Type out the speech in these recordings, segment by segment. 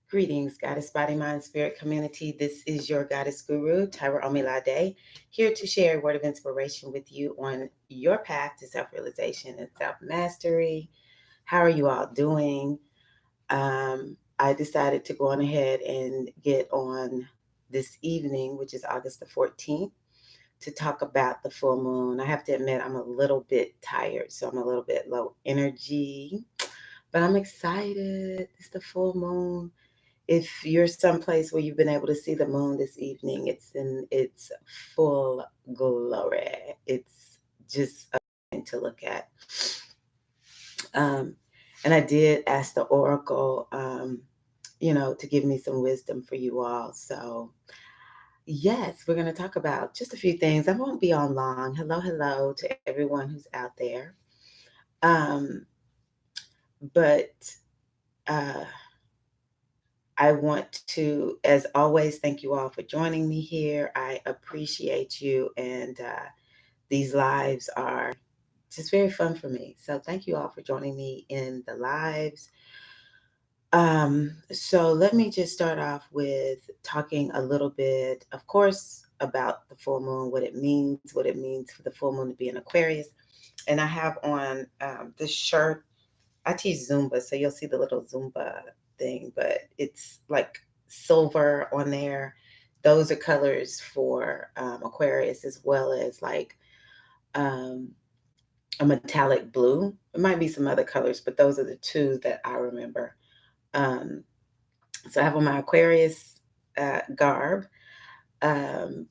Greetings, Goddess Body, Mind, Spirit community. This is your Goddess Guru, Tyra Omilade, here to share a word of inspiration with you on your path to self-realization and self-mastery. How are you all doing? I decided to go on ahead and get on this evening, which is August the 14th, to talk about the full moon. I have to admit, I'm a little bit tired, so I'm a little bit low energy, but I'm excited. It's the full moon. If you're someplace where you've been able to see the moon this evening, it's in its full glory. It's just a thing to look at. Um, and I did ask the oracle, to give me some wisdom for you all. So, yes, we're going to talk about just a few things. I won't be on long. Hello to everyone who's out there. Um, but uh, I want to, as always, thank you all for joining me here. I appreciate you, and these lives are just very fun for me. So thank you all for joining me in the lives. So let me just start off with talking a little bit, of course, about the full moon, what it means for the full moon to be an Aquarius. And I have on this shirt. I teach Zumba, so you'll see the little Zumba thing, but it's like silver on there. Those are colors for Aquarius, as well as like um, a metallic blue. It might be some other colors, but those are the two that I remember. Um, so I have on my Aquarius garb. Um,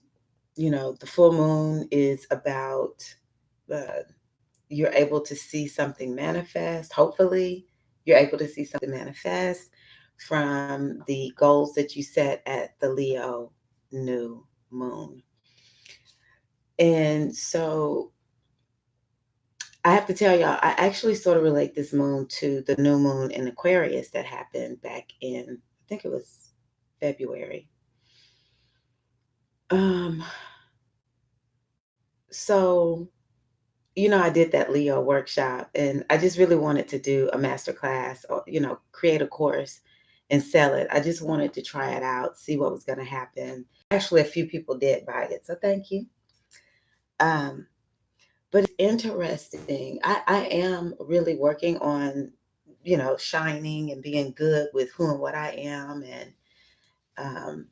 the full moon is about uh, you're able to see something manifest. Hopefully, you're able to see something manifest from the goals that you set at the Leo new moon. And so I have to tell y'all, I actually sort of relate this moon to the new moon in Aquarius that happened back in, I think it was February. Um, so I did that Leo workshop, and I just really wanted to do a master class or, create a course and sell it. I just wanted to try it out, see what was going to happen. Actually, a few people did buy it, so thank you. Um, but it's interesting. I am really working on, shining and being good with who and what I am, and,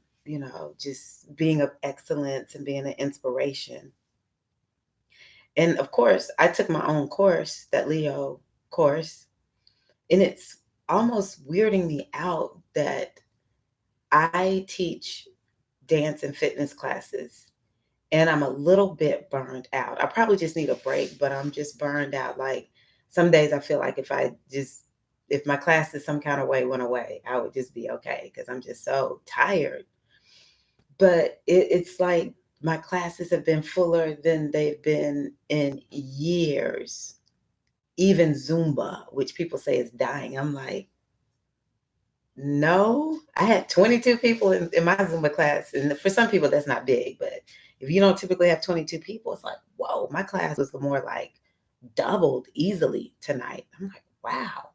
just being of excellence and being an inspiration. And of course, I took my own course, that Leo course, and it's almost weirding me out that I teach dance and fitness classes, and I'm a little bit burned out. I probably just need a break, but I'm just burned out. Like some days I feel like if my classes some kind of way went away, I would just be okay because I'm just so tired. But it's like my classes have been fuller than they've been in years. Even Zumba, which people say is dying. I'm like, no. I had 22 people in my Zumba class. And for some people, that's not big. But if you don't typically have 22 people, it's like, whoa, my class was more like doubled easily tonight. I'm like, wow.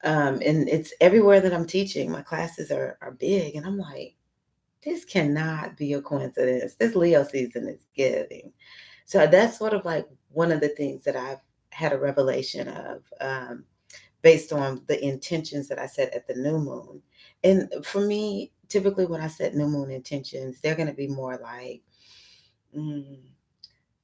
And it's everywhere that I'm teaching. My classes are big. And I'm like, this cannot be a coincidence. This Leo season is giving. So that's sort of like one of the things that I've had a revelation of, based on the intentions that I set at the new moon. And for me, typically when I set new moon intentions, they're going to be more like, mm,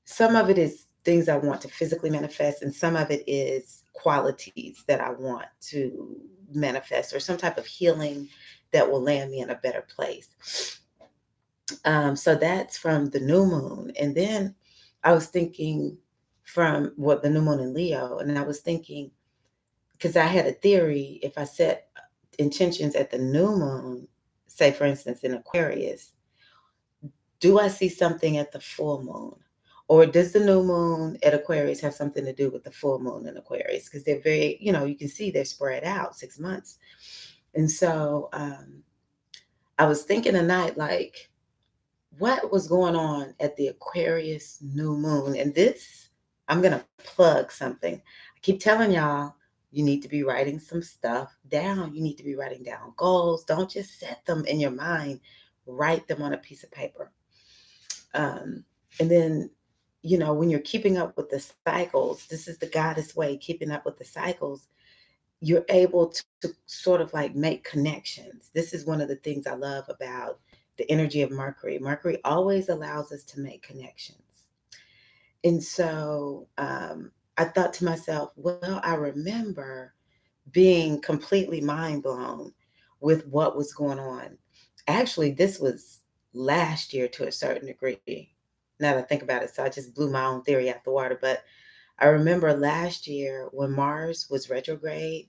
some of it is things I want to physically manifest, and some of it is qualities that I want to manifest, or some type of healing that will land me in a better place. So that's from the new moon. And then I was thinking from what the new moon in Leo, and I was thinking, because I had a theory, if I set intentions at the new moon, say for instance in Aquarius, do I see something at the full moon? Or does the new moon at Aquarius have something to do with the full moon in Aquarius? Because they're very, you can see they're spread out 6 months. And so I was thinking tonight, like, what was going on at the Aquarius new moon? And this, I'm going to plug something. I keep telling y'all, You need to be writing some stuff down. You need to be writing down goals. Don't just set them in your mind. Write them on a piece of paper. Um, and then, when you're keeping up with the cycles, this is the goddess way, keeping up with the cycles, you're able to sort of like make connections. This is one of the things I love about the energy of Mercury. Mercury always allows us to make connections. And so I thought to myself, well, I remember being completely mind blown with what was going on. Actually, this was last year to a certain degree. Now that I think about it, so I just blew my own theory out the water. But I remember last year when Mars was retrograde,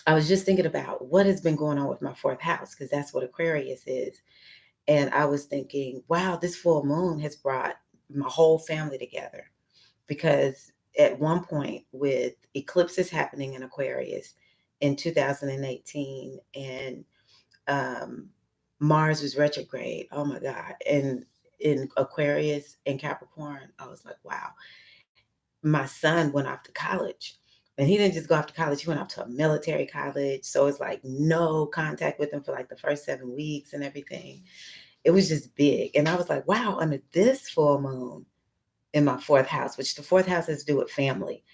I was just thinking about what has been going on with my fourth house, because that's what Aquarius is. And I was thinking, wow, this full moon has brought my whole family together. Because at one point, with eclipses happening in Aquarius in 2018, and um, Mars was retrograde, oh my God. And in Aquarius and Capricorn, I was like, wow. My son went off to college. And he didn't just go off to college, he went off to a military college. So it's like no contact with him for like the first 7 weeks and everything. It was just big. And I was like, wow, under this full moon in my fourth house, which the fourth house has to do with family,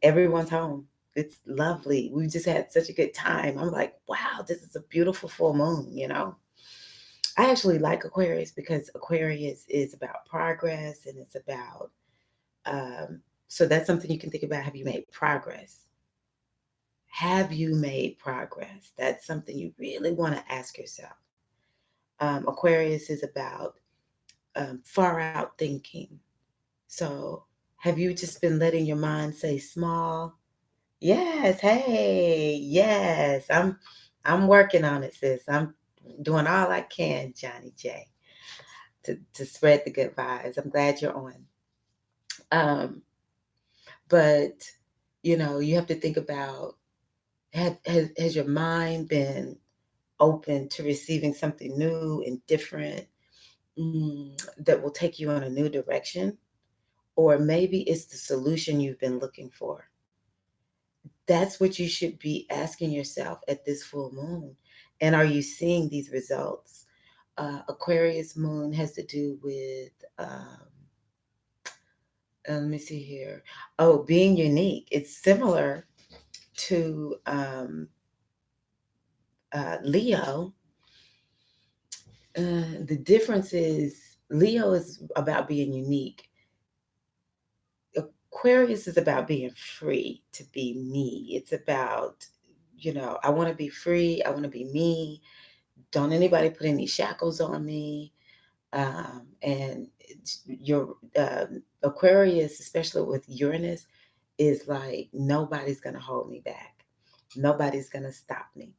everyone's home. It's lovely. We just had such a good time. I'm like, wow, this is a beautiful full moon. I actually like Aquarius because Aquarius is about progress, and it's about so that's something you can think about. Have you made progress? Have you made progress? That's something you really want to ask yourself. Aquarius is about far out thinking. So have you just been letting your mind say small? Yes, hey, yes. I'm working on it, sis. I'm doing all I can, Johnny J, to spread the good vibes. I'm glad you're on. Um, but you have to think about, has your mind been open to receiving something new and different, that will take you in a new direction? Or maybe it's the solution you've been looking for. That's what you should be asking yourself at this full moon. And are you seeing these results? Aquarius moon has to do with, let me see here. Oh, being unique. It's similar to Leo. The difference is Leo is about being unique. Aquarius is about being free to be me. It's about, I want to be free. I want to be me. Don't anybody put any shackles on me. And your Aquarius, especially with Uranus, is like nobody's going to hold me back. Nobody's going to stop me.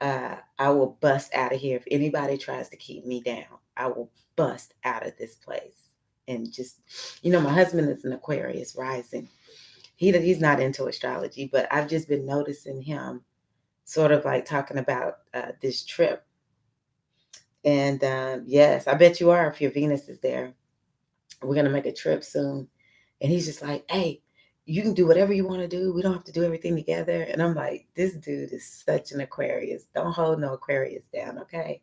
I will bust out of here. If anybody tries to keep me down, I will bust out of this place. And just, my husband is an Aquarius rising. He's not into astrology, but I've just been noticing him sort of like talking about this trip. And yes, I bet you are if your Venus is there. We're going to make a trip soon. And he's just like, hey, you can do whatever you want to do. We don't have to do everything together. And I'm like, this dude is such an Aquarius. Don't hold no Aquarius down, okay?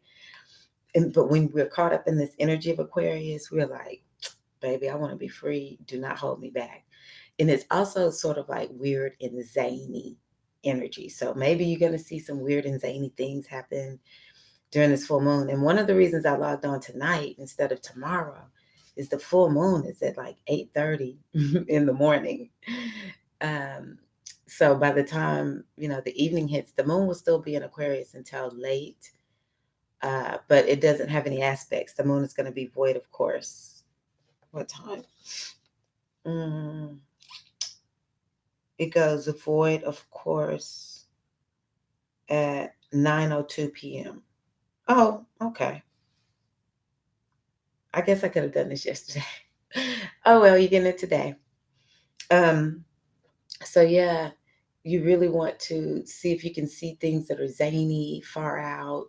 But when we're caught up in this energy of Aquarius, we're like, baby, I want to be free. Do not hold me back. And it's also sort of like weird and zany energy. So maybe you're going to see some weird and zany things happen during this full moon. And one of the reasons I logged on tonight instead of tomorrow is the full moon is at like 8:30 in the morning. Um, so by the time, the evening hits, the moon will still be in Aquarius until late. But it doesn't have any aspects. The moon is going to be void, of course. What time? Mm, it goes void, of course, at 9:02 p.m. Oh, okay. I guess I could have done this yesterday. Oh well, you're getting it today. Um, so yeah, you really want to see if you can see things that are zany, far out.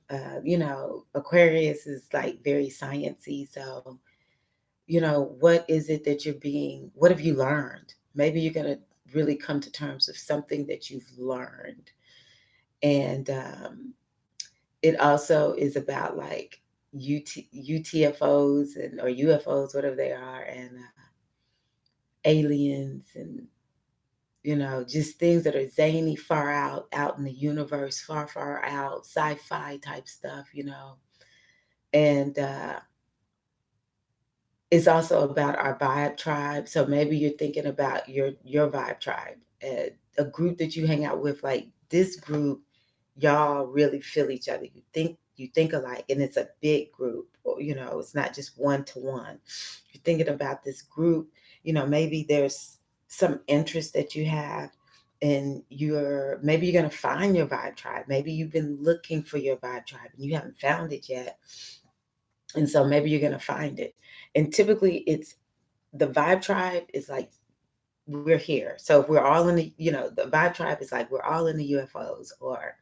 Aquarius is like very sciencey. So, what is it that what have you learned? Maybe you're gonna really come to terms with something that you've learned. And it also is about like UTFOs and or UFOs, whatever they are, and aliens, and just things that are zany, far out in the universe, far out, sci-fi type stuff, and it's also about our vibe tribe. So maybe you're thinking about your vibe tribe, a group that you hang out with. Like this group, y'all really feel each other. You think alike, and it's a big group. Or, it's not just one to one. You're thinking about this group. Maybe there's some interest that you have, and maybe you're gonna find your vibe tribe. Maybe you've been looking for your vibe tribe and you haven't found it yet. And so maybe you're going to find it. And typically it's the vibe tribe is like, we're here. So if we're all in the vibe tribe is like, we're all in the UFOs, or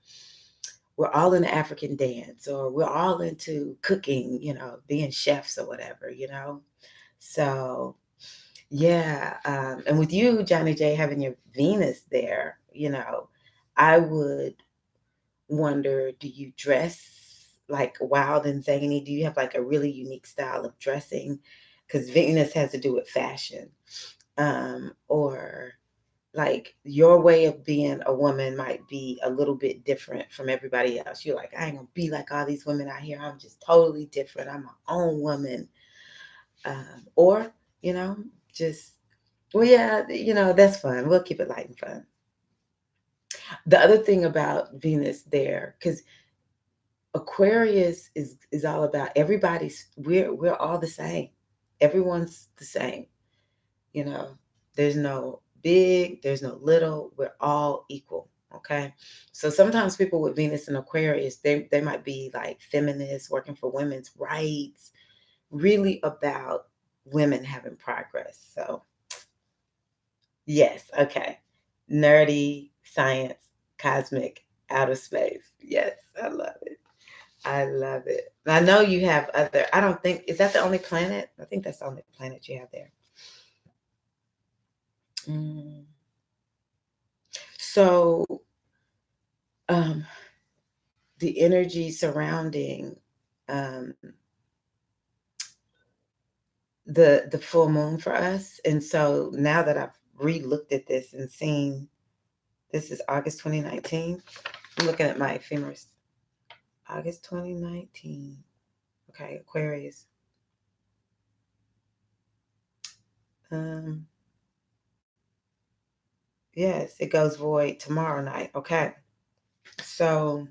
we're all in the African dance, or we're all into cooking, being chefs or whatever. So yeah. And with you, Johnny J, having your Venus there, I would wonder, do you dress like wild and zany? Do you have like a really unique style of dressing? Because Venus has to do with fashion. Or like your way of being a woman might be a little bit different from everybody else. You're like, I ain't gonna be like all these women out here. I'm just totally different. I'm my own woman. Or, just, well, yeah, that's fun. We'll keep it light and fun. The other thing about Venus there, because Aquarius is all about we're all the same. Everyone's the same. You know, there's no big, there's no little, we're all equal. Okay. So sometimes people with Venus and Aquarius, they might be like feminists working for women's rights, really about women having progress. So yes, okay. Nerdy, science, cosmic, outer space. Yes, I love it. I love it. I know you have other, I don't think, is that the only planet? I think that's the only planet you have there. Mm. So, um, the energy surrounding um, the full moon for us, and so now that I've re-looked at this and seen, this is August 2019. I'm looking at my ephemeris. August 2019. Okay, Aquarius. Um, yes, it goes void tomorrow night. Okay. So,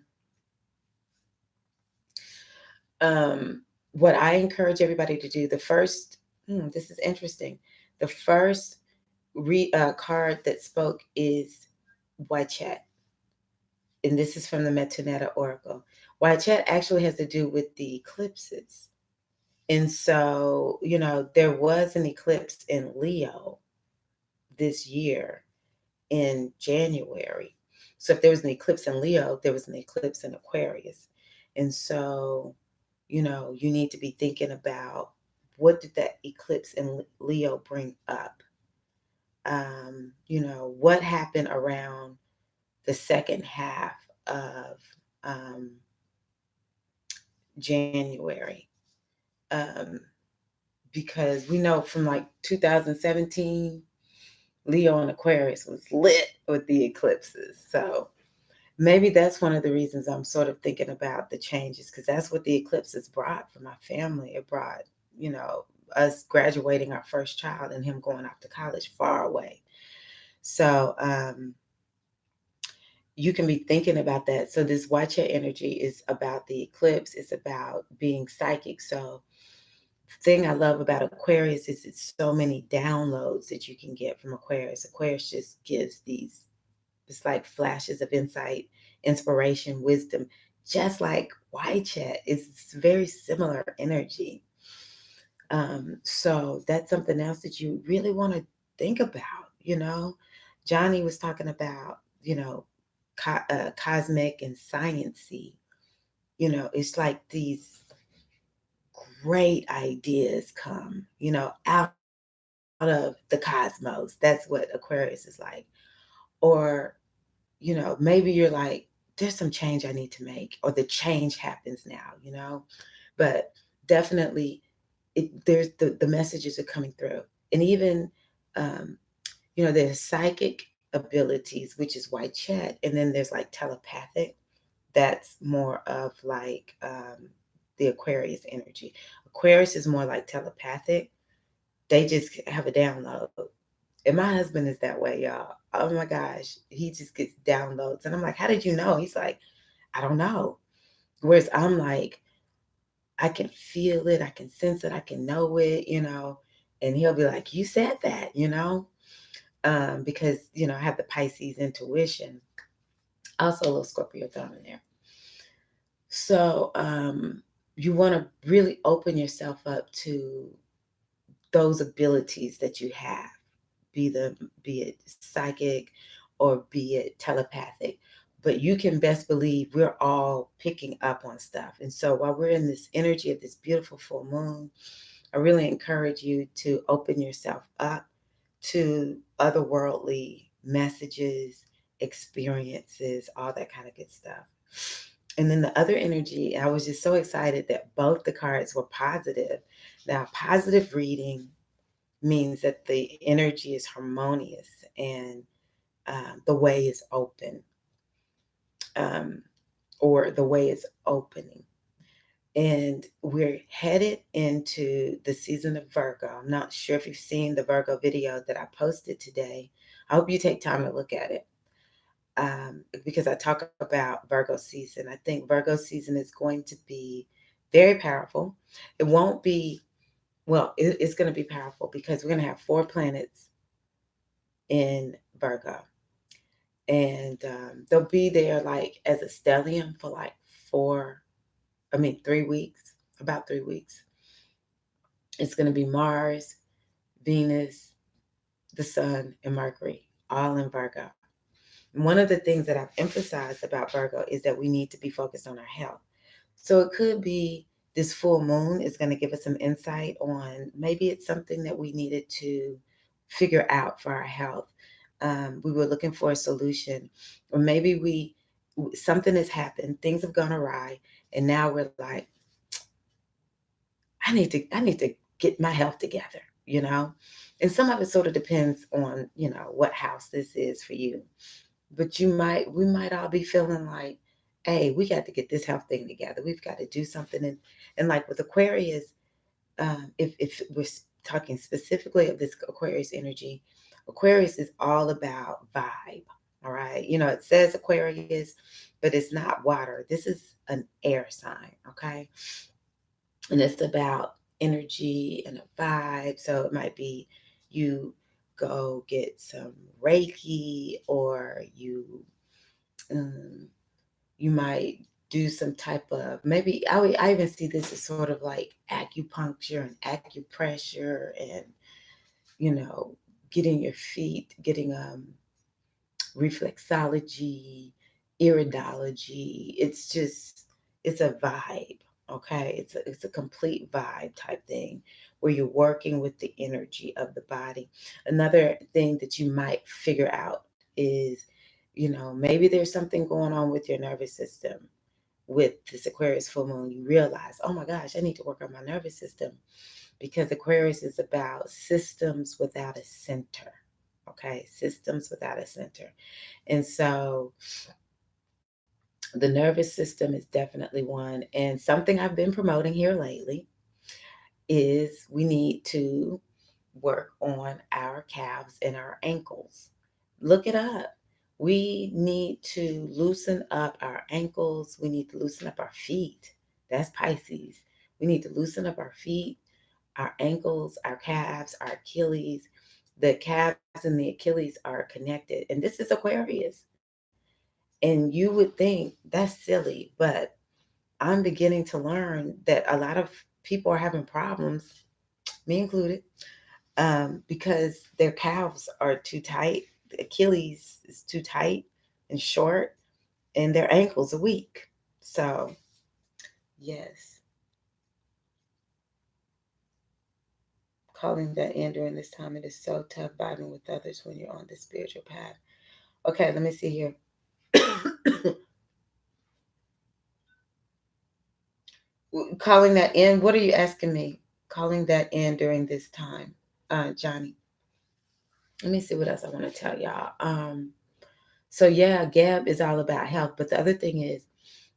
what I encourage everybody to do, the first, this is interesting. The first card that spoke is Wachet, and this is from the Metuneta Oracle. Wachet actually has to do with the eclipses. And so, there was an eclipse in Leo this year in January. So if there was an eclipse in Leo, there was an eclipse in Aquarius. And so, you need to be thinking about, what did that eclipse in Leo bring up? What happened around the second half of January? Um, because we know from like 2017, Leo and Aquarius was lit with the eclipses. So maybe that's one of the reasons I'm sort of thinking about the changes, because that's what the eclipses brought for my family. It brought, us graduating our first child and him going off to college far away. So you can be thinking about that. So this Wacha energy is about the eclipse. It's about being psychic. So the thing I love about Aquarius is it's so many downloads that you can get from Aquarius. Aquarius just gives these, it's like flashes of insight, inspiration, wisdom, just like White Chat. It's very similar energy. So that's something else that you really want to think about. Johnny was talking about, cosmic and sciencey. It's like these great ideas come, out of of the cosmos. That's what Aquarius is like. Or, maybe you're like, there's some change I need to make, or the change happens now. But definitely, there's the messages are coming through. And even, um, there's psychic abilities, which is white chat. And then there's like telepathic. That's more of like the Aquarius energy. Aquarius is more like telepathic. They just have a download. And my husband is that way, y'all. Oh my gosh. He just gets downloads. And I'm like, how did you know? He's like, I don't know. Whereas I'm like, I can feel it, I can sense it, I can know it. And he'll be like, you said that. Because, I have the Pisces intuition, also a little Scorpio thumb in there. So you want to really open yourself up to those abilities that you have, be it psychic or be it telepathic. But you can best believe we're all picking up on stuff. And so while we're in this energy of this beautiful full moon, I really encourage you to open yourself up to otherworldly messages, experiences, all that kind of good stuff. And then the other energy, I was just so excited that both the cards were positive. Now, positive reading means that the energy is harmonious and the way is open, um, or the way is opening. And we're headed into the season of Virgo. I'm not sure if you've seen the Virgo video that I posted today. I hope you take time to look at it, because I talk about Virgo season. I think Virgo season is going to be very powerful. It won't be, well, it's going to be powerful because we're going to have 4 planets in Virgo. And they'll be there like as a stellium for like 3 weeks, about 3 weeks. It's going to be Mars, Venus, the Sun, and Mercury, all in Virgo. And one of the things that I've emphasized about Virgo is that we need to be focused on our health. So it could be this full moon is going to give us some insight on maybe it's something that we needed to figure out for our health. We were looking for a solution, or maybe something has happened, things have gone awry, and now we're like, I need to get my health together. And some of it sort of depends on, what house this is for you. But we might all be feeling like, hey, we got to get this health thing together. We've got to do something. And like with Aquarius, if we're talking specifically of this Aquarius energy, Aquarius is all about vibe. All right. It says Aquarius, but it's not water. This is an air sign. Okay. And it's about energy and a vibe. So it might be you go get some Reiki, or you might do some type of, maybe I even see this as sort of like acupuncture and acupressure, and you know getting your feet, getting reflexology, iridology. It's a vibe. Okay, it's a complete vibe type thing where you're working with the energy of the body. Another thing that you might figure out is, maybe there's something going on with your nervous system. With this Aquarius full moon, you realize, oh my gosh, I need to work on my nervous system, because Aquarius is about systems without a center. Okay, systems without a center. And so the nervous system is definitely one. And something I've been promoting here lately is we need to work on our calves and our ankles. Look it up. We need to loosen up our ankles. We need to loosen up our feet. That's Pisces. We need to loosen up our feet, our ankles, our calves, our Achilles. The calves and the Achilles are connected. And this is Aquarius. And you would think that's silly, but I'm beginning to learn that a lot of people are having problems, me included, because their calves are too tight. The Achilles is too tight and short, and their ankles are weak. So, yes, calling that in during this time. It is so tough vibing with others when you're on the spiritual path. Okay, let me see here. Calling that in. What are you asking me? Calling that in during this time, Johnny. Let me see what else I want to tell y'all. So yeah, Gab is all about health, but the other thing is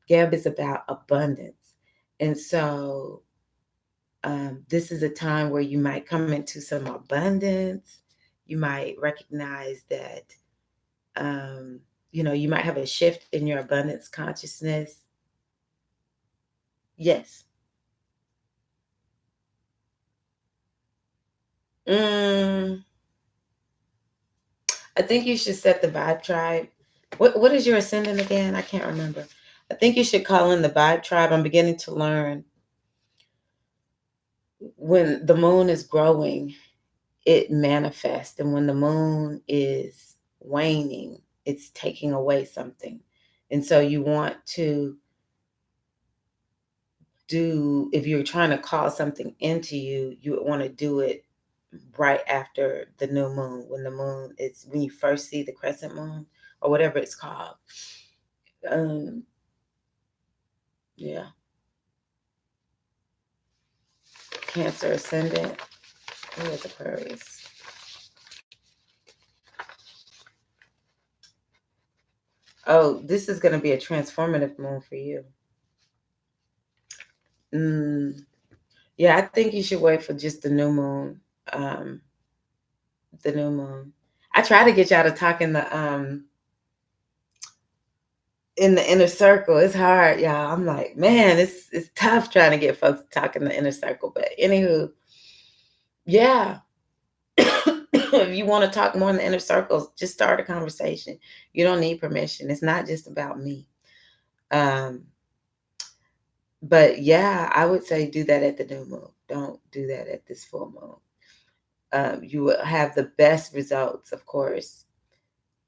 Gab is about abundance. And so this is a time where you might come into some abundance. You might recognize that, you might have a shift in your abundance consciousness. Yes. Mm, I think you should set the vibe tribe. What is your ascendant again? I can't remember. I think you should call in the vibe tribe. I'm beginning to learn when the moon is growing, it manifests. And when the moon is waning, it's taking away something. And so you want to do, if you're trying to call something into you, you want to do it right after the new moon. When you first see the crescent moon or whatever it's called. Um, yeah. Cancer ascendant. Who is Aquarius? Oh, this is going to be a transformative moon for you. Mm, yeah, I think you should wait for just the new moon. Um, the new moon. I try to get y'all to talk in the inner circle. It's hard, y'all. I'm like, man, it's tough trying to get folks to talk in the inner circle. But anywho, yeah. If you want to talk more in the inner circles, just start a conversation. You don't need permission. It's not just about me. Um, but yeah, I would say do that at the new moon. Don't do that at this full moon. You will have the best results, of course,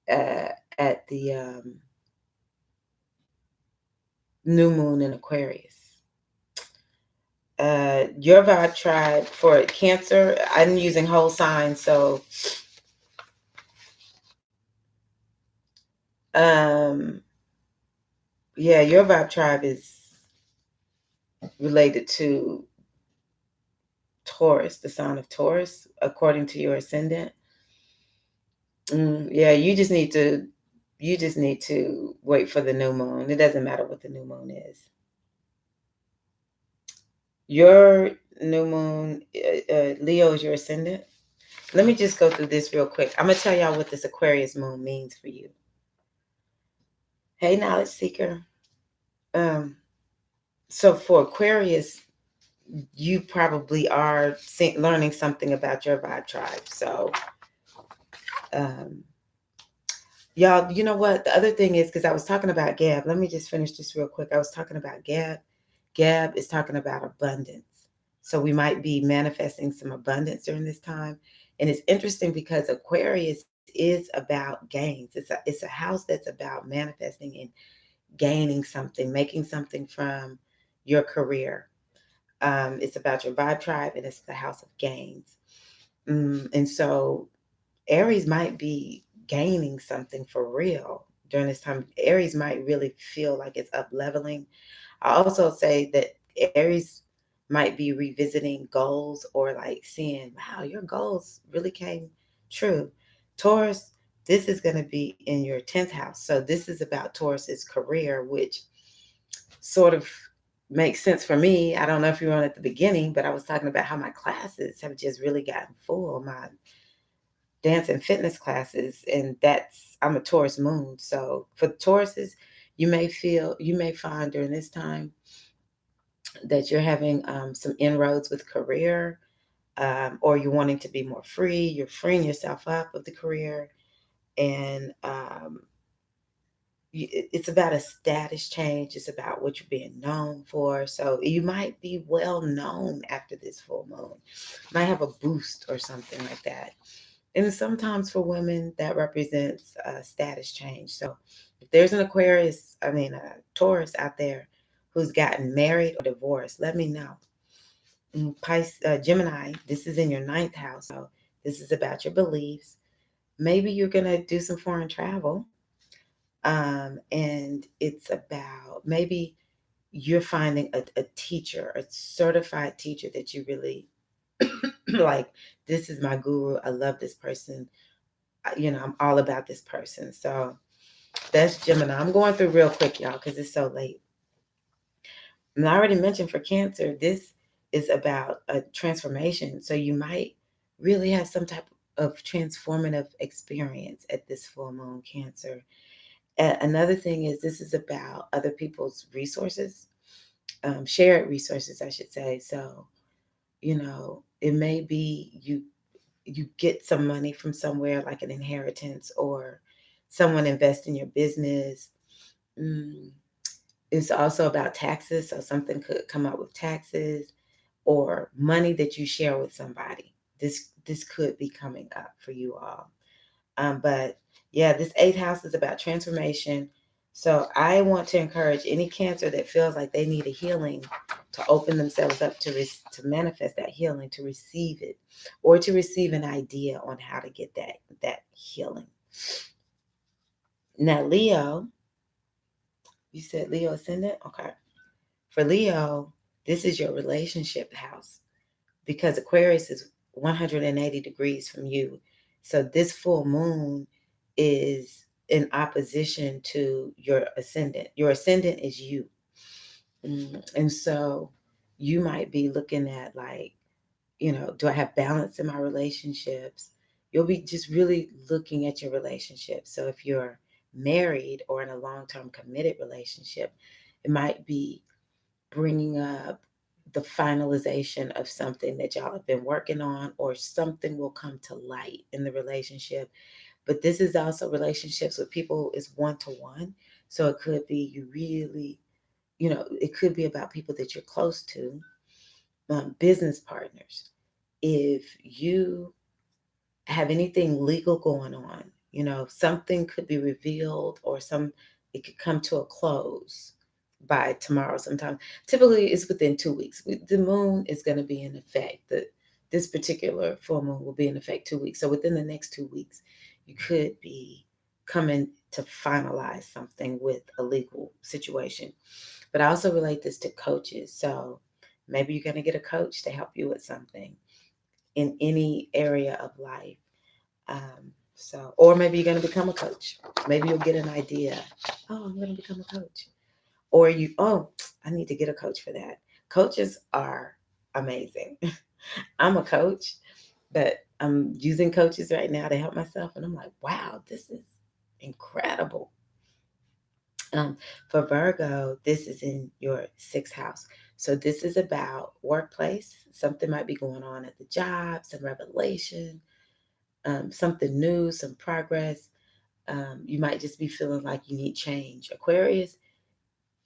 at the new moon in Aquarius. Your vibe tribe for Cancer, I'm using whole signs, so um, yeah, your vibe tribe is related to Taurus, the sign of Taurus, according to your ascendant. Yeah, you just need to wait for the new moon. It doesn't matter what the new moon is. Your new moon, Leo is your ascendant. Let me just go through this real quick. I'm gonna tell y'all what this Aquarius moon means for you. Hey, knowledge seeker. Um, so for Aquarius, you probably are learning something about your vibe tribe. So, um, y'all, you know what? The other thing is, because I was talking about Gab. Let me just finish this real quick. I was talking about Gab. Gab is talking about abundance. So we might be manifesting some abundance during this time. And it's interesting because Aquarius is about gains. It's a house that's about manifesting and gaining something, making something from your career. It's about your vibe tribe, and it's the house of gains. And so Aries might be gaining something for real during this time. Aries might really feel like it's up leveling. I also say that Aries might be revisiting goals or like seeing, wow, your goals really came true. Taurus, this is going to be in your 10th house. So this is about Taurus's career, which sort of makes sense for me. I don't know if you were on at the beginning, but I was talking about how my classes have just really gotten full. My dance and fitness classes, and I'm a Taurus moon. So for Tauruses, you may find during this time that you're having some inroads with career, or you're wanting to be more free. You're freeing yourself up of the career, and it's about a status change. It's about what you're being known for. So you might be well known after this full moon. Might have a boost or something like that. And sometimes for women, that represents a status change. So if there's an a Taurus out there who's gotten married or divorced, let me know. Gemini, this is in your ninth house. So this is about your beliefs. Maybe you're going to do some foreign travel. And it's about maybe you're finding a teacher, a certified teacher that you really like. This is my guru. I love this person. I'm all about this person. So that's Gemini. I'm going through real quick, y'all, because it's so late. And I already mentioned for Cancer, this is about a transformation. So you might really have some type of transformative experience at this full moon, Cancer. Another thing is this is about other people's resources, shared resources, I should say. So, it may be you get some money from somewhere like an inheritance or someone invest in your business. Mm, it's also about taxes. So something could come up with taxes or money that you share with somebody. This could be coming up for you all. But yeah, this eighth house is about transformation. So I want to encourage any Cancer that feels like they need a healing to open themselves up to manifest that healing, to receive it, or to receive an idea on how to get that healing. Now, Leo, you said Leo ascendant? Okay. For Leo, this is your relationship house because Aquarius is 180 degrees from you. So this full moon is in opposition to your ascendant. Your ascendant is you. And so you might be looking at like, do I have balance in my relationships? You'll be just really looking at your relationship. So if you're married or in a long-term committed relationship, it might be bringing up the finalization of something that y'all have been working on, or something will come to light in the relationship. But this is also relationships with people is one-to-one. So it could be you really, it could be about people that you're close to, business partners. If you have anything legal going on, something could be revealed or it could come to a close by tomorrow sometime. Typically it's within 2 weeks. The moon is going to be in effect. This particular full moon will be in effect 2 weeks. So within the next 2 weeks, you could be coming to finalize something with a legal situation. But I also relate this to coaches. So maybe you're going to get a coach to help you with something in any area of life. Or maybe you're going to become a coach. Maybe you'll get an idea. Oh, I'm going to become a coach. Or I need to get a coach for that. Coaches are amazing. I'm a coach, but I'm using coaches right now to help myself. And I'm like, wow, this is incredible. For Virgo, this is in your sixth house. So this is about workplace. Something might be going on at the job, some revelation, something new, some progress. You might just be feeling like you need change. Aquarius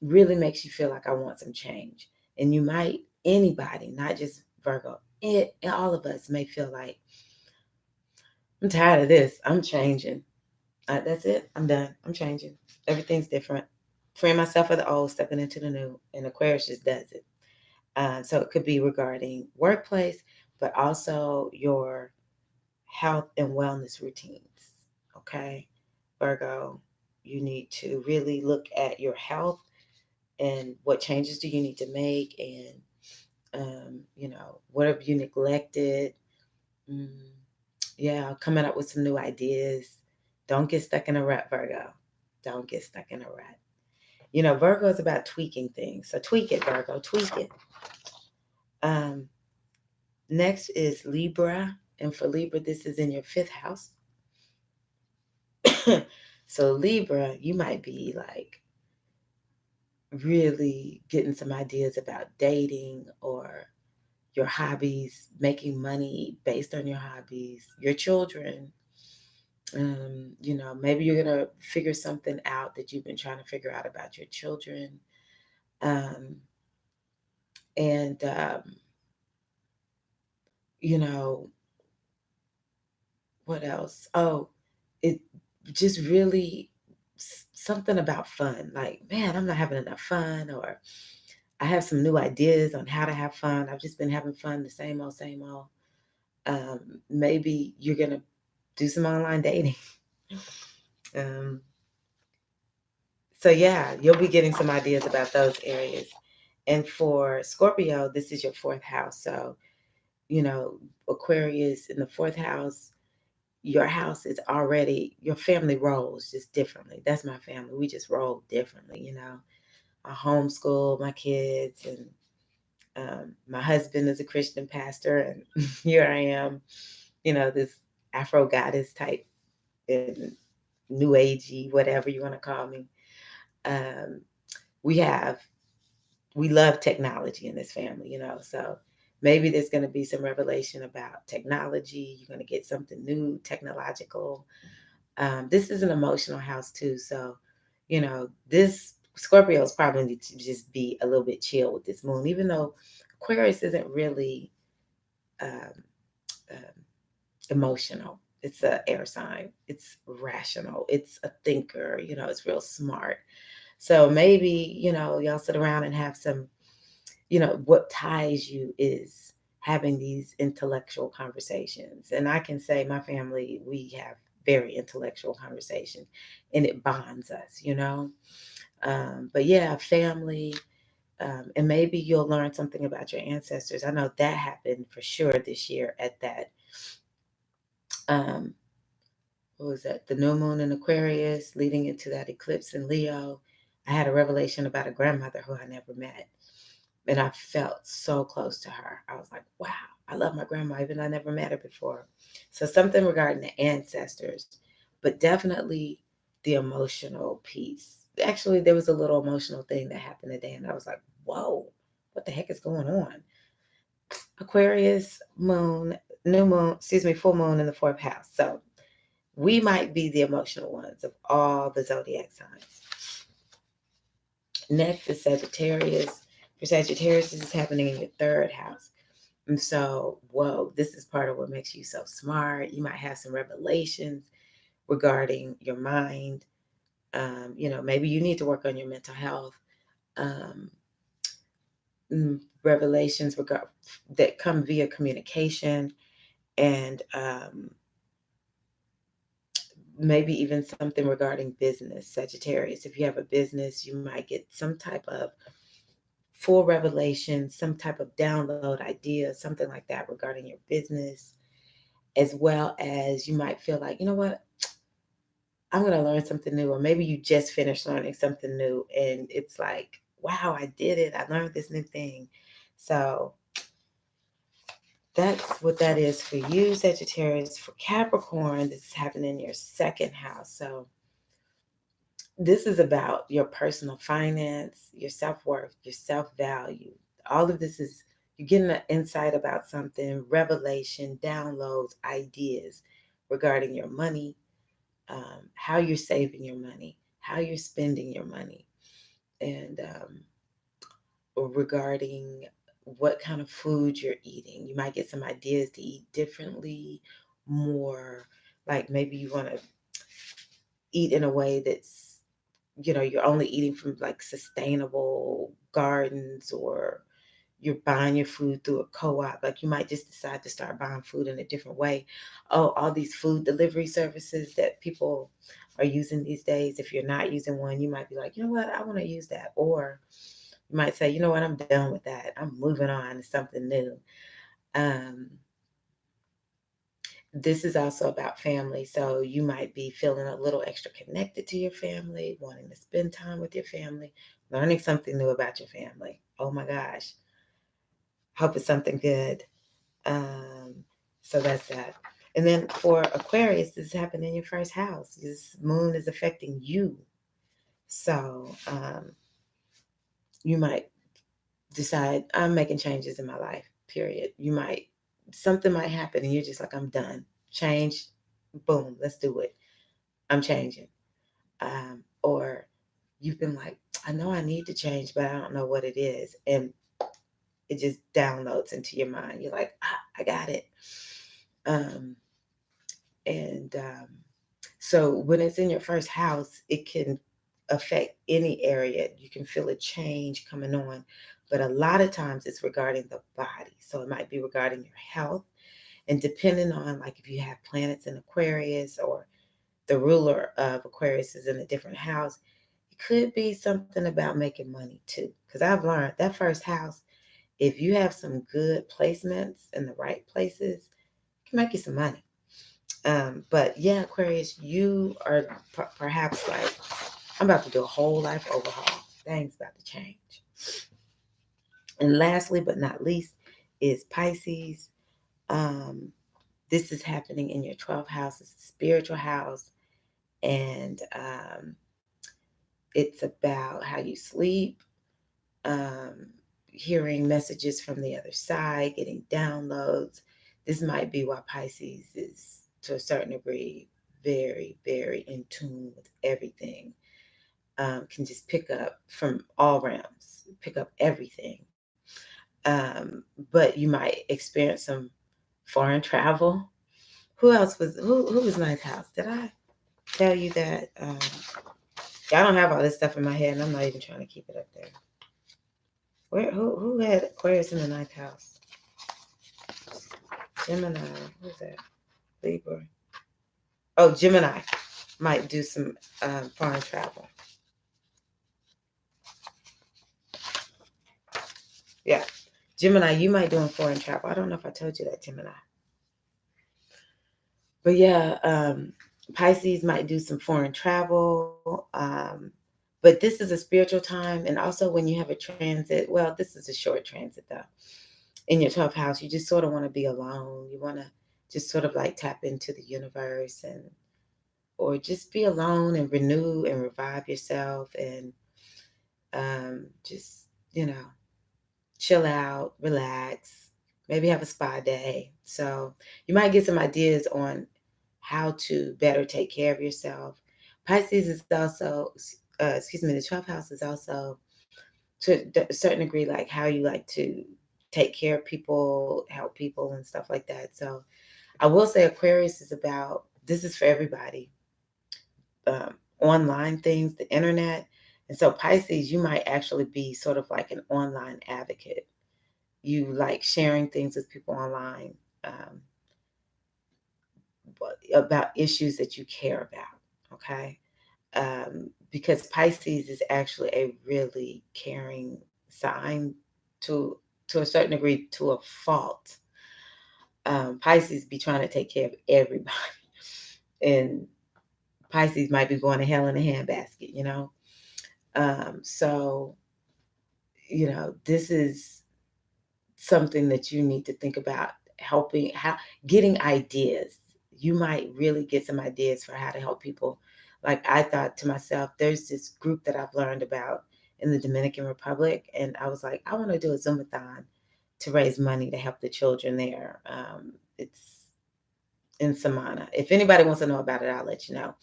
really makes you feel like I want some change. And anybody, not just Virgo, all of us may feel like, I'm tired of this. I'm changing. That's it. I'm done. I'm changing. Everything's different. Freeing myself of the old, stepping into the new. And Aquarius just does it. So it could be regarding workplace, but also your health and wellness routines. Okay, Virgo, you need to really look at your health and what changes do you need to make, and what have you neglected. Coming up with some new ideas. Don't get stuck in a rut, Virgo. Don't get stuck in a rut. Virgo is about tweaking things. So tweak it, Virgo. Tweak it. Next is Libra. And for Libra, this is in your fifth house. So Libra, you might be like really getting some ideas about dating or your hobbies, making money based on your hobbies, your children. Maybe you're going to figure something out that you've been trying to figure out about your children. And what else? Oh, it just really something about fun. Like, man, I'm not having enough fun, or I have some new ideas on how to have fun. I've just been having fun, the same old, same old. Maybe you're gonna do some online dating. um, so yeah, you'll be getting some ideas about those areas. And for Scorpio, this is your fourth house. So, Aquarius in the fourth house, your house is already, your family rolls just differently. That's my family. We just roll differently. I homeschool my kids, and my husband is a Christian pastor, and here I am, this Afro Goddess type and new agey, whatever you want to call me. Um, we have we love technology in this family. So maybe there's going to be some revelation about technology. You're going to get something new, technological. This is an emotional house too. So, this Scorpios probably need to just be a little bit chill with this moon, even though Aquarius isn't really um, um, emotional. It's a air sign. It's rational. It's a thinker. It's real smart. So maybe, y'all sit around and have some, what ties you is having these intellectual conversations. And I can say my family, we have very intellectual conversation, and it bonds us. But yeah, family. And maybe you'll learn something about your ancestors. I know that happened for sure this year at that um, what was that? The new moon in Aquarius leading into that eclipse in Leo. I had a revelation about a grandmother who I never met. And I felt so close to her. I was like, wow, I love my grandma, even though I never met her before. So something regarding the ancestors, but definitely the emotional piece. Actually, there was a little emotional thing that happened today, and I was like, whoa, what the heck is going on? Aquarius, moon, new moon, excuse me, full moon in the fourth house. So we might be the emotional ones of all the zodiac signs. Next is Sagittarius. For Sagittarius, this is happening in your third house. And so, whoa, this is part of what makes you so smart. You might have some revelations regarding your mind. Maybe you need to work on your mental health. Um, Revelations that come via communication, and maybe even something regarding business. Sagittarius, if you have a business, you might get some type of full revelation, some type of download idea, something like that regarding your business, as well as you might feel like, you know what, I'm going to learn something new. Or maybe you just finished learning something new and it's like, wow, I did it. I learned this new thing. So that's what that is for you, Sagittarius. For Capricorn, this is happening in your second house. So this is about your personal finance, your self-worth, your self-value. All of this is, you're getting an insight about something, revelation, downloads, ideas regarding your money, how you're saving your money, how you're spending your money, and regarding what kind of food you're eating. You might get some ideas to eat differently, more like maybe you want to eat in a way that's, you're only eating from like sustainable gardens, or you're buying your food through a co-op. Like you might just decide to start buying food in a different way. Oh, all these food delivery services that people are using these days. If you're not using one, you might be like, you know what, I want to use that. Or you might say, you know what, I'm done with that. I'm moving on to something new. Um, this is also about family. So you might be feeling a little extra connected to your family, wanting to spend time with your family, learning something new about your family. Oh my gosh. Hope it's something good. Um, so that's that. And then for Aquarius, this is happening in your first house. This moon is affecting you. So you might decide, I'm making changes in my life, period. Something might happen and you're just like, I'm done. Change, boom, let's do it. I'm changing. Or you've been like, I know I need to change, but I don't know what it is. And it just downloads into your mind. You're like, I got it. Um, and So when it's in your first house, it can affect any area. You can feel a change coming on. but a lot of times it's regarding the body. So it might be regarding your health. And depending on, like, if you have planets in Aquarius or the ruler of Aquarius is in a different house, it could be something about making money too. Because I've learned that first house, if you have some good placements in the right places, it can make you some money. But yeah, Aquarius, you are perhaps like, I'm about to do a whole life overhaul. Things about to change. And lastly, but not least, is Pisces. This is happening in your 12th house. It's a spiritual house. And it's about how you sleep, um, hearing messages from the other side, getting downloads. This might be why Pisces is, to a certain degree, very, very in tune with everything. Can just pick up from all realms, pick up everything. But you might experience some foreign travel. Who else was who was ninth house? Did I tell you that? I don't have all this stuff in my head, and I'm not even trying to keep it up there. Who had Aquarius in the ninth house? Gemini. Who's that? Libra. Oh, Gemini might do some foreign travel. Yeah, Gemini, you might do foreign travel. I don't know if I told you that, Gemini. But yeah, Pisces might do some foreign travel. But this is a spiritual time. And also when you have a transit, well, this is a short transit though. In your 12th house, you just sort of want to be alone. You want to just sort of like tap into the universe or just be alone and renew and revive yourself and just, chill out, relax, maybe have a spa day. So you might get some ideas on how to better take care of yourself. Pisces is also, the 12th house is also to a certain degree like how you like to take care of people, help people, and stuff like that. So I will say Aquarius is about, this is for everybody, online things, the internet. And so Pisces, you might actually be sort of like an online advocate. You like sharing things with people online, about issues that you care about. Okay. Because Pisces is actually a really caring sign to a certain degree, to a fault. Pisces be trying to take care of everybody, and Pisces might be going to hell in a handbasket, So, this is something that you need to think about, getting ideas. You might really get some ideas for how to help people. Like I thought to myself, there's this group that I've learned about in the Dominican Republic, and I was like, I want to do a Zoomathon to raise money to help the children there. It's in Samana. If anybody wants to know about it, I'll let you know.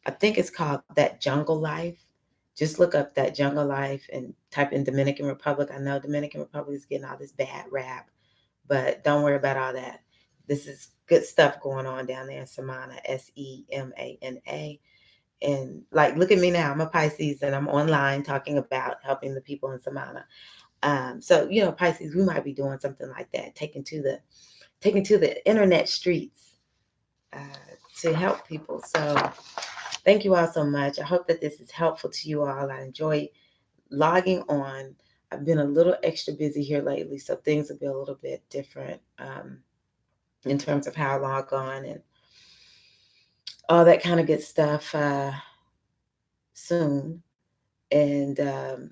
I think it's called That Jungle Life. Just look up That Jungle Life and type in Dominican Republic. I know Dominican Republic is getting all this bad rap, but don't worry about all that. This is good stuff going on down there in Samana, Semana. And like, look at me now. I'm a Pisces and I'm online talking about helping the people in Samana. So, Pisces, we might be doing something like that, taking to the internet streets uh, to help people. So thank you all so much. I hope that this is helpful to you all. I enjoy logging on. I've been a little extra busy here lately, so things will be a little bit different in terms of how I log on and all that kind of good stuff soon. And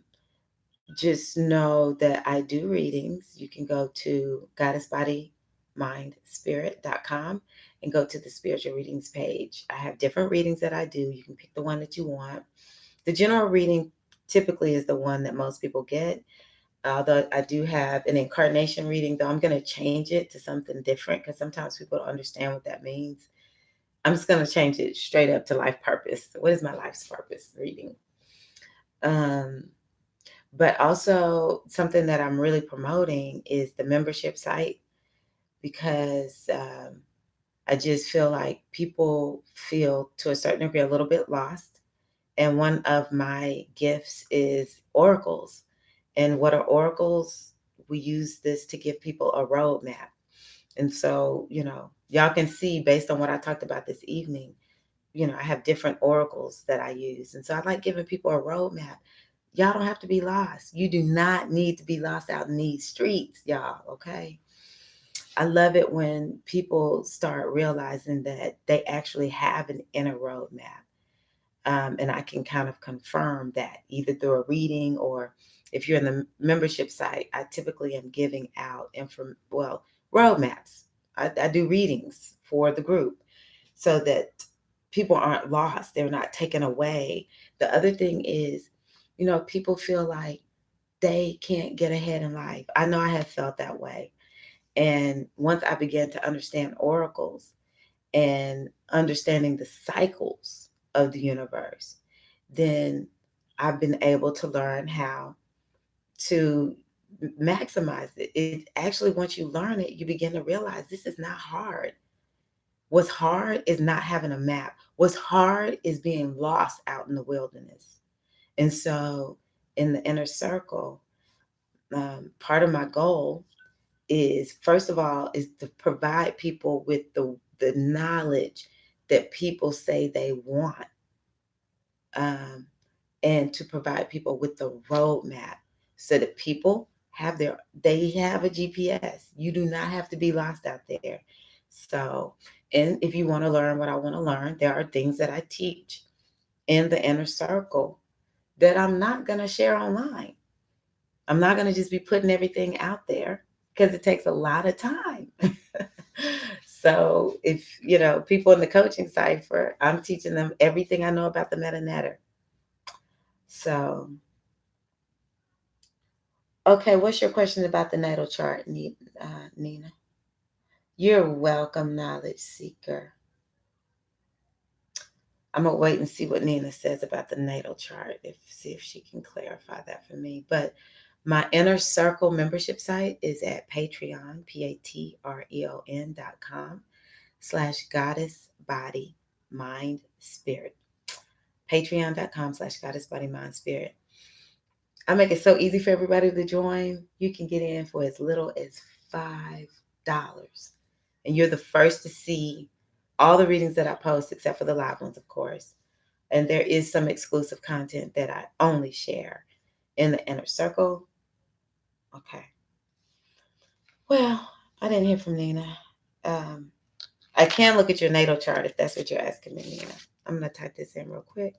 just know that I do readings. You can go to goddessbodymindspirit.com and go to the spiritual readings page. I have different readings that I do. You can pick the one that you want. The general reading typically is the one that most people get. Although I do have an incarnation reading, though I'm going to change it to something different because sometimes people don't understand what that means. I'm just going to change it straight up to life purpose. What is my life's purpose reading? But also something that I'm really promoting is the membership site, because I just feel like people feel to a certain degree a little bit lost. And one of my gifts is oracles. And what are oracles? We use this to give people a roadmap. And so, y'all can see based on what I talked about this evening, I have different oracles that I use. And so I like giving people a roadmap. Y'all don't have to be lost. You do not need to be lost out in these streets, y'all. Okay. I love it when people start realizing that they actually have an inner roadmap. And I can kind of confirm that either through a reading, or if you're in the membership site, I typically am giving out roadmaps. I do readings for the group so that people aren't lost. They're not taken away. The other thing is, people feel like they can't get ahead in life. I know I have felt that way. And once I began to understand oracles and understanding the cycles of the universe, then I've been able to learn how to maximize it. It actually, once you learn it, you begin to realize this is not hard. What's hard is not having a map. What's hard is being lost out in the wilderness. And so in the inner circle, part of my goal is, first of all, is to provide people with the knowledge that people say they want, um, and to provide people with the roadmap so that people they have a GPS. You do not have to be lost out there. So, and if you want to learn what I want to learn, there are things that I teach in the inner circle that I'm not going to share online. I'm not going to just be putting everything out there because it takes a lot of time. So if, people in the coaching cipher, I'm teaching them everything I know about the meta netter. So, okay, what's your question about the natal chart, Nina? You're welcome, knowledge seeker. I'm gonna wait and see what Nina says about the natal chart, see if she can clarify that for me. But my inner circle membership site is at Patreon, patreon.com/goddess body mind spirit. Patreon.com/goddess body mind spirit. I make it so easy for everybody to join. You can get in for as little as $5. And you're the first to see all the readings that I post, except for the live ones, of course. And there is some exclusive content that I only share in the inner circle. Okay. Well, I didn't hear from Nina. I can look at your natal chart if that's what you're asking me, Nina. I'm going to type this in real quick.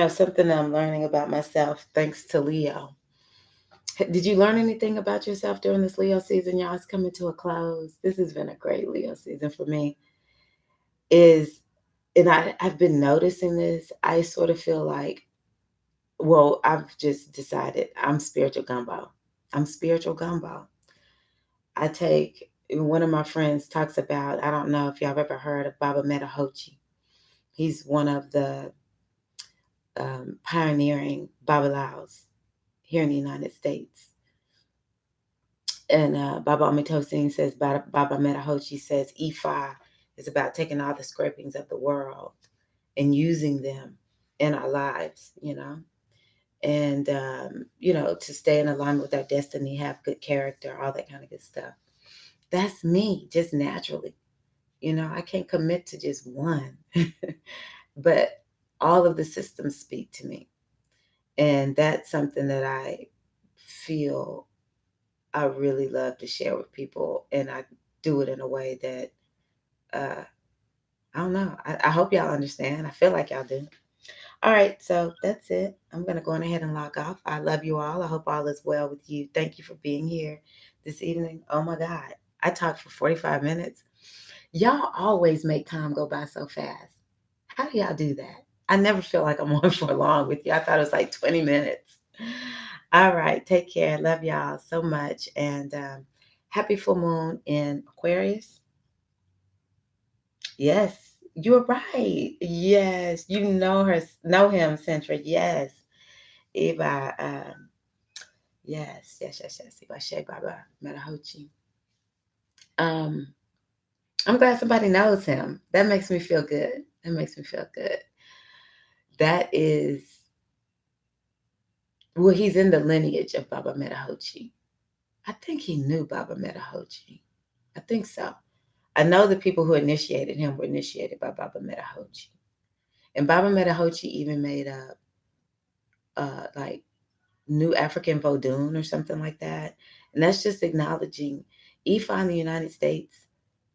Something I'm learning about myself thanks to Leo. Did you learn anything about yourself during this Leo season? Y'all, it's coming to a close. This has been a great Leo season for me. And I've been noticing this. I sort of feel like, I've just decided I'm spiritual gumbo. I'm spiritual gumbo. One of my friends talks about, I don't know if y'all have ever heard of Baba Metahochi. He's one of the pioneering Babalaos here in the United States. And Baba Amitosin says, Baba Metahochi says, Ifa is about taking all the scrapings of the world and using them in our lives, and, to stay in alignment with our destiny, have good character, all that kind of good stuff. That's me, just naturally. I can't commit to just one, but all of the systems speak to me. And that's something that I feel I really love to share with people. And I do it in a way that, I don't know. I hope y'all understand. I feel like y'all do. All right, so that's it. I'm going to go on ahead and log off. I love you all. I hope all is well with you. Thank you for being here this evening. Oh my God, I talked for 45 minutes. Y'all always make time go by so fast. How do y'all do that? I never feel like I'm on for long with you. I thought it was like 20 minutes. All right, take care. Love y'all so much. And happy full moon in Aquarius. Yes, You're right. Yes, you know him, Centra. Yes, Eva. Yes. Eva Shea Baba Metahochi. Um, I'm glad somebody knows him. That makes me feel good. That makes me feel good. That is, well, he's in the lineage of Baba Metahochi. I think he knew Baba Metahochi. I think so. I know the people who initiated him were initiated by Baba Metahochi. And Baba Metahochi even made up like New African Vodun or something like that. And that's just acknowledging Ifa in the United States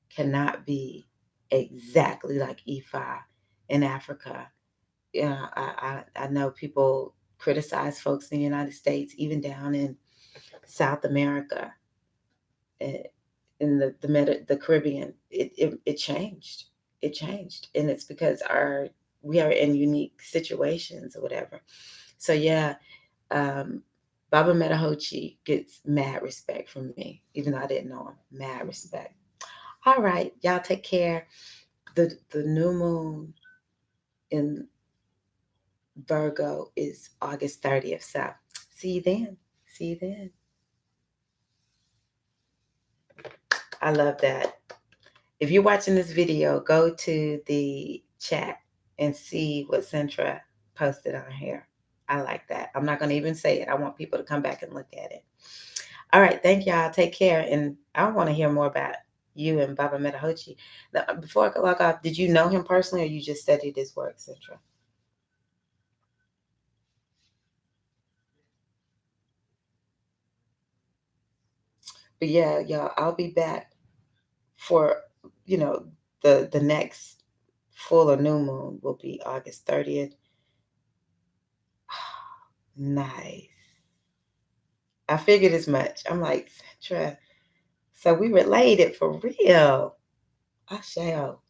cannot be exactly like Ifa in Africa. I know people criticize folks in the United States, even down in South America, eh, in the Caribbean. It changed. It changed, and it's because we are in unique situations or whatever. So yeah, um, Baba Metahochi gets mad respect from me, even though I didn't know him. Mad respect. All right, y'all take care. The new moon in Virgo is August 30th. So see you then. See you then. I love that. If you're watching this video, go to the chat and see what Centra posted on here. I like that. I'm not going to even say it. I want people to come back and look at it. All right. Thank y'all. Take care. And I want to hear more about you and Baba Metahochi. Now, before I log off, did you know him personally or you just studied his work, Centra? But yeah, y'all, I'll be back for, you know, the next full or new moon will be August 30th. Nice. I figured as much. I'm like, Centra, so we related for real. I shall.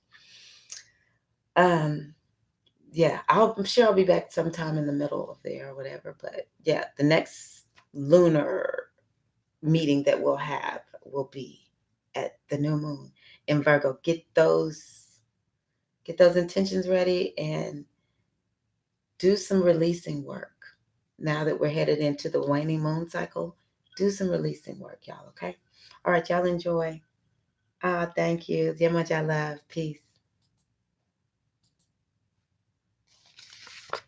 Um, yeah, I'm sure I'll be back sometime in the middle of there or whatever. But yeah, the next lunar meeting that we'll have will be at the new moon in Virgo. Get those intentions ready and do some releasing work. Now that we're headed into the waning moon cycle, do some releasing work, y'all. Okay. All right, y'all enjoy. Thank you. So much I love. Peace.